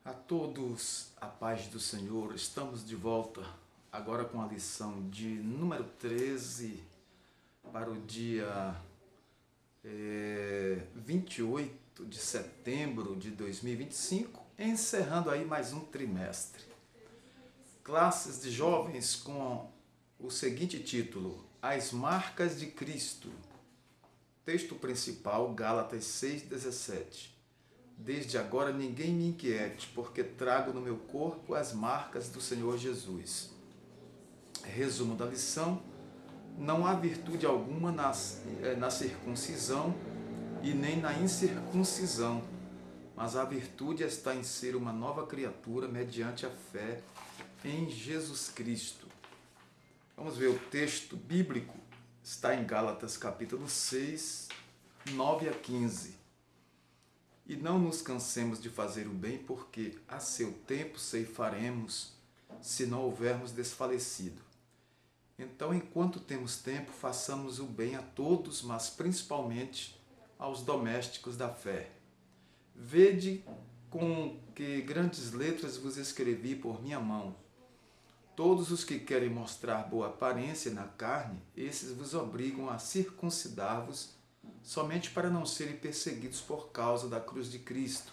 A todos, a paz do Senhor. Estamos de volta agora com a lição de número 13 para o dia 28 de setembro de 2025, encerrando aí mais um trimestre. Classes de jovens com o seguinte título: As Marcas de Cristo. Texto principal, Gálatas 6,17. Desde agora ninguém me inquiete, porque trago no meu corpo as marcas do Senhor Jesus. Resumo da lição: não há virtude alguma na circuncisão e nem na incircuncisão, mas a virtude está em ser uma nova criatura mediante a fé em Jesus Cristo. Vamos ver, o texto bíblico está em Gálatas capítulo 6, 9 a 15. E não nos cansemos de fazer o bem, porque a seu tempo ceifaremos, se não houvermos desfalecido. Então, enquanto temos tempo, façamos o bem a todos, mas principalmente aos domésticos da fé. Vede com que grandes letras vos escrevi por minha mão. Todos os que querem mostrar boa aparência na carne, esses vos obrigam a circuncidar-vos, somente para não serem perseguidos por causa da cruz de Cristo.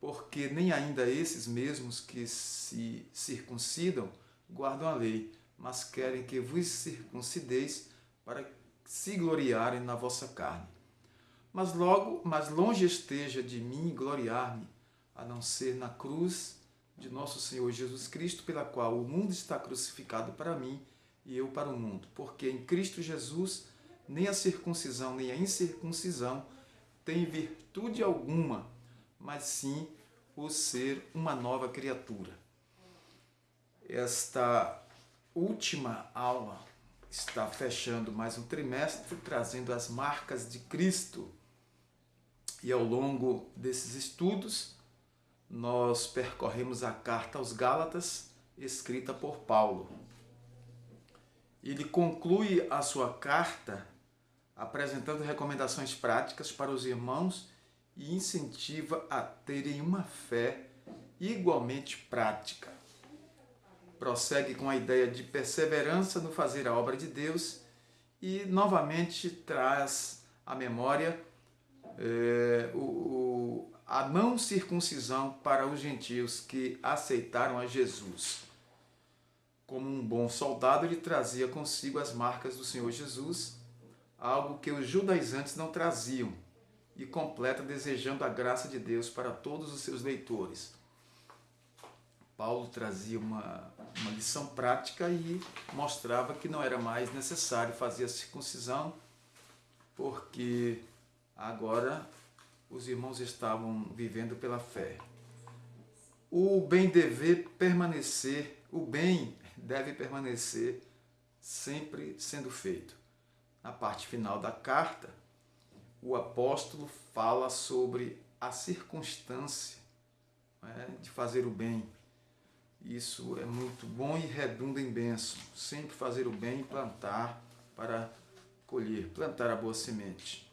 Porque nem ainda esses mesmos que se circuncidam guardam a lei, mas querem que vos circuncideis para se gloriarem na vossa carne. Mas longe esteja de mim gloriar-me, a não ser na cruz de nosso Senhor Jesus Cristo, pela qual o mundo está crucificado para mim e eu para o mundo. Porque em Cristo Jesus nem a circuncisão nem a incircuncisão tem virtude alguma, mas sim o ser uma nova criatura. Esta última aula está fechando mais um trimestre, trazendo as marcas de Cristo. E ao longo desses estudos, nós percorremos a carta aos Gálatas, escrita por Paulo. Ele conclui a sua carta apresentando recomendações práticas para os irmãos e incentiva a terem uma fé igualmente prática. Prossegue com a ideia de perseverança no fazer a obra de Deus e novamente traz à memória a não circuncisão para os gentios que aceitaram a Jesus. Como um bom soldado, ele trazia consigo as marcas do Senhor Jesus, algo que os judaizantes não traziam, e completa desejando a graça de Deus para todos os seus leitores. Paulo trazia uma lição prática e mostrava que não era mais necessário fazer a circuncisão, porque agora os irmãos estavam vivendo pela fé. O bem deve permanecer sempre sendo feito. Na parte final da carta, o apóstolo fala sobre a circunstância de fazer o bem. Isso é muito bom e redunda em bênção. Sempre fazer o bem e plantar para colher, plantar a boa semente.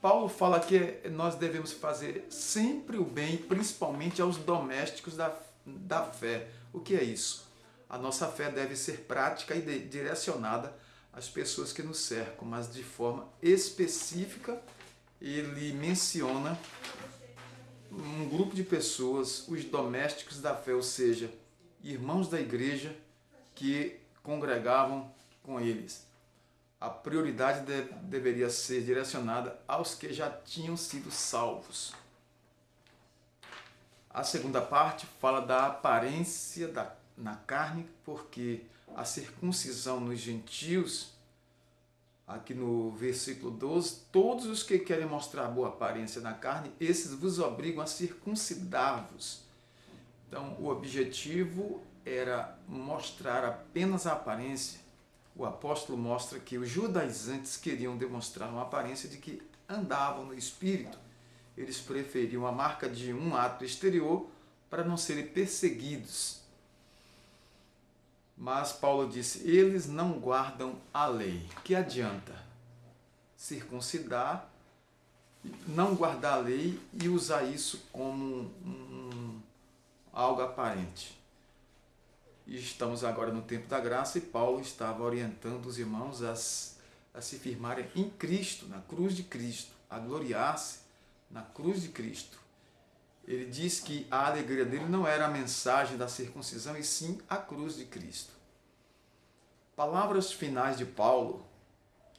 Paulo fala que nós devemos fazer sempre o bem, principalmente aos domésticos da fé. O que é isso? A nossa fé deve ser prática e direcionada às pessoas que nos cercam, mas de forma específica ele menciona um grupo de pessoas, os domésticos da fé, ou seja, irmãos da igreja que congregavam com eles. A prioridade deveria ser direcionada aos que já tinham sido salvos. A segunda parte fala da aparência na carne, porque a circuncisão nos gentios, aqui no versículo 12, todos os que querem mostrar boa aparência na carne, esses vos obrigam a circuncidar-vos. Então, o objetivo era mostrar apenas a aparência. O apóstolo mostra que os judaizantes queriam demonstrar uma aparência de que andavam no Espírito. Eles preferiam a marca de um ato exterior para não serem perseguidos. Mas Paulo disse, eles não guardam a lei. Que adianta circuncidar, não guardar a lei e usar isso como algo aparente. E estamos agora no tempo da graça e Paulo estava orientando os irmãos a se firmarem em Cristo, na cruz de Cristo, a gloriar-se na cruz de Cristo. Ele diz que a alegria dele não era a mensagem da circuncisão, e sim a cruz de Cristo. Palavras finais de Paulo,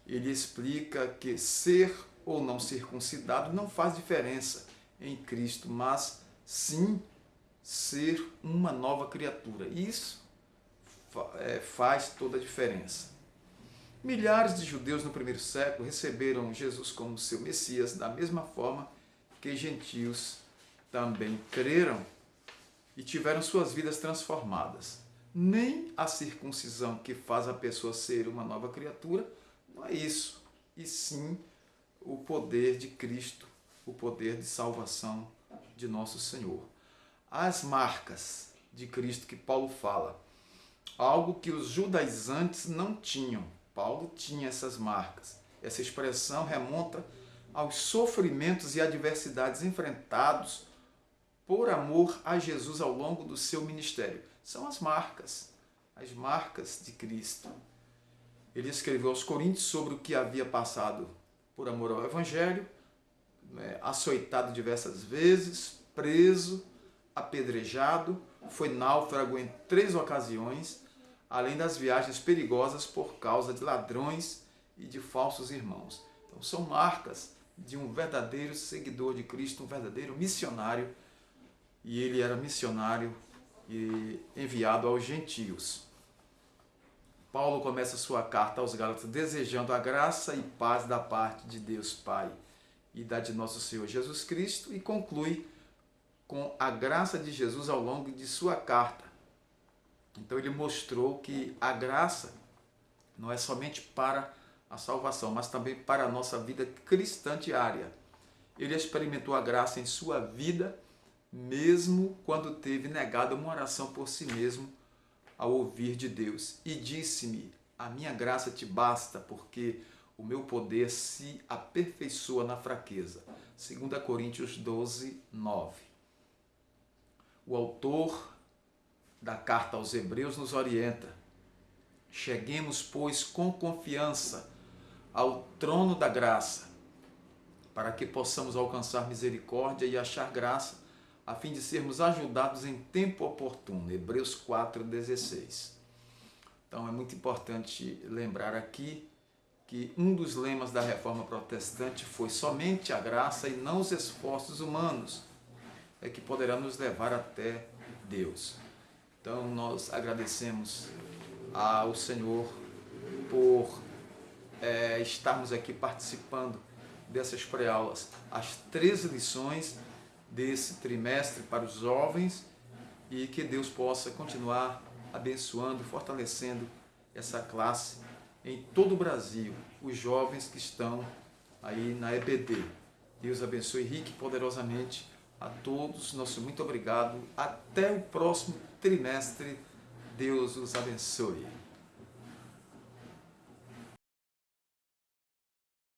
ele explica que ser ou não circuncidado não faz diferença em Cristo, mas sim ser uma nova criatura. Isso faz toda a diferença. Milhares de judeus no primeiro século receberam Jesus como seu Messias, da mesma forma que gentios também creram e tiveram suas vidas transformadas. Nem a circuncisão que faz a pessoa ser uma nova criatura, não é isso, e sim o poder de Cristo, o poder de salvação de nosso Senhor. As marcas de Cristo que Paulo fala, algo que os judaizantes não tinham. Paulo tinha essas marcas. Essa expressão remonta aos sofrimentos e adversidades enfrentados por amor a Jesus ao longo do seu ministério. São as marcas de Cristo. Ele escreveu aos Coríntios sobre o que havia passado por amor ao Evangelho, açoitado diversas vezes, preso, apedrejado, foi náufrago em 3 ocasiões, além das viagens perigosas por causa de ladrões e de falsos irmãos. Então, são marcas de um verdadeiro seguidor de Cristo, um verdadeiro missionário, e ele era missionário e enviado aos gentios. Paulo começa sua carta aos Gálatas desejando a graça e paz da parte de Deus Pai e da de nosso Senhor Jesus Cristo, e conclui com a graça de Jesus ao longo de sua carta. Então ele mostrou que a graça não é somente para a salvação, mas também para a nossa vida cristã diária. Ele experimentou a graça em sua vida, mesmo quando teve negado uma oração por si mesmo ao ouvir de Deus. E disse-me, a minha graça te basta, porque o meu poder se aperfeiçoa na fraqueza. 2 Coríntios 12, 9. O autor da carta aos Hebreus nos orienta: cheguemos, pois, com confiança ao trono da graça, para que possamos alcançar misericórdia e achar graça, a fim de sermos ajudados em tempo oportuno. Hebreus 4,16. Então é muito importante lembrar aqui que um dos lemas da Reforma Protestante foi: somente a graça e não os esforços humanos é que poderá nos levar até Deus. Então nós agradecemos ao Senhor por estarmos aqui participando dessas pré-aulas, as 13 lições desse trimestre para os jovens, e que Deus possa continuar abençoando, fortalecendo essa classe em todo o Brasil, os jovens que estão aí na EBD. Deus abençoe rique e poderosamente a todos. Nosso muito obrigado. Até o próximo trimestre. Deus os abençoe.